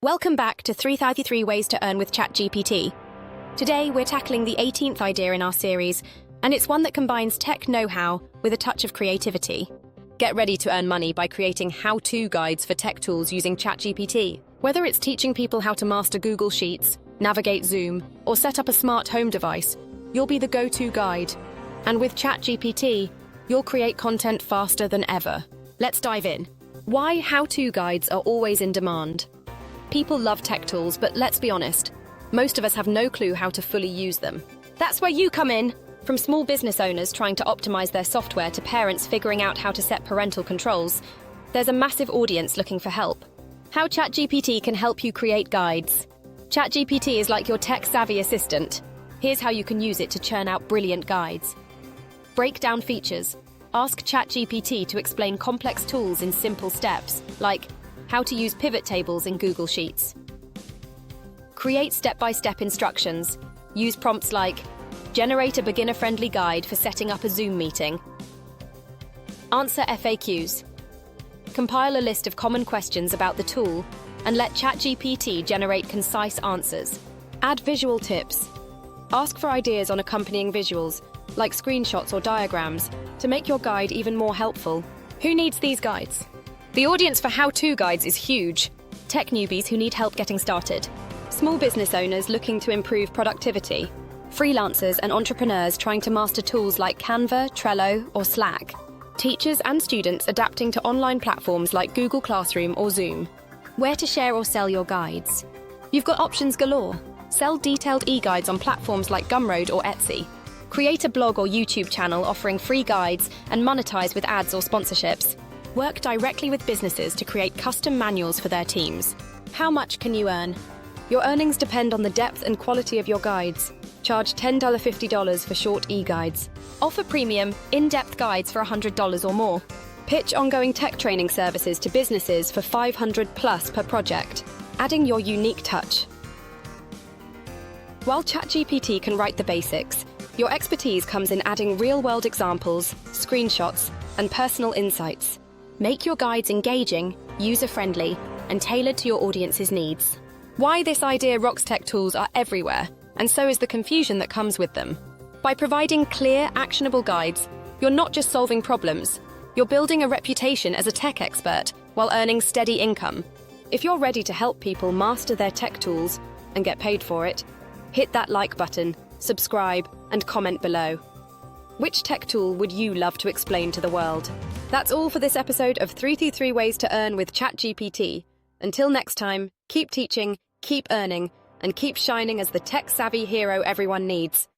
Welcome back to 333 Ways to Earn with ChatGPT. Today, we're tackling the 18th idea in our series, and it's one that combines tech know-how with a touch of creativity. Get ready to earn money by creating how-to guides for tech tools using ChatGPT. Whether it's teaching people how to master Google Sheets, navigate Zoom, or set up a smart home device, you'll be the go-to guide. And with ChatGPT, you'll create content faster than ever. Let's dive in. Why how-to guides are always in demand. People love tech tools, but let's be honest, most of us have no clue how to fully use them. That's where you come in. From small business owners trying to optimize their software to parents figuring out how to set parental controls, there's a massive audience looking for help. How ChatGPT can help you create guides. ChatGPT is like your tech-savvy assistant. Here's how you can use it to churn out brilliant guides. Break down features. Ask ChatGPT to explain complex tools in simple steps, like how to use pivot tables in Google Sheets. Create step-by-step instructions. Use prompts like, generate a beginner-friendly guide for setting up a Zoom meeting. Answer FAQs. Compile a list of common questions about the tool and let ChatGPT generate concise answers. Add visual tips. Ask for ideas on accompanying visuals, like screenshots or diagrams, to make your guide even more helpful. Who needs these guides? The audience for how-to guides is huge. Tech newbies who need help getting started. Small business owners looking to improve productivity. Freelancers and entrepreneurs trying to master tools like Canva, Trello, or Slack. Teachers and students adapting to online platforms like Google Classroom or Zoom. Where to share or sell your guides. You've got options galore. Sell detailed e-guides on platforms like Gumroad or Etsy. Create a blog or YouTube channel offering free guides and monetize with ads or sponsorships. Work directly with businesses to create custom manuals for their teams. How much can you earn? Your earnings depend on the depth and quality of your guides. Charge $10, $50 for short e-guides. Offer premium, in-depth guides for $100 or more. Pitch ongoing tech training services to businesses for $500+ per project, adding your unique touch. While ChatGPT can write the basics, your expertise comes in adding real-world examples, screenshots, and personal insights. Make your guides engaging, user-friendly, and tailored to your audience's needs. Why this idea rocks tech tools are everywhere, and so is the confusion that comes with them. By providing clear, actionable guides, you're not just solving problems, you're building a reputation as a tech expert while earning steady income. If you're ready to help people master their tech tools and get paid for it, hit that like button, subscribe, and comment below. Which tech tool would you love to explain to the world? That's all for this episode of 333 Ways to Earn with ChatGPT. Until next time, keep teaching, keep earning, and keep shining as the tech-savvy hero everyone needs.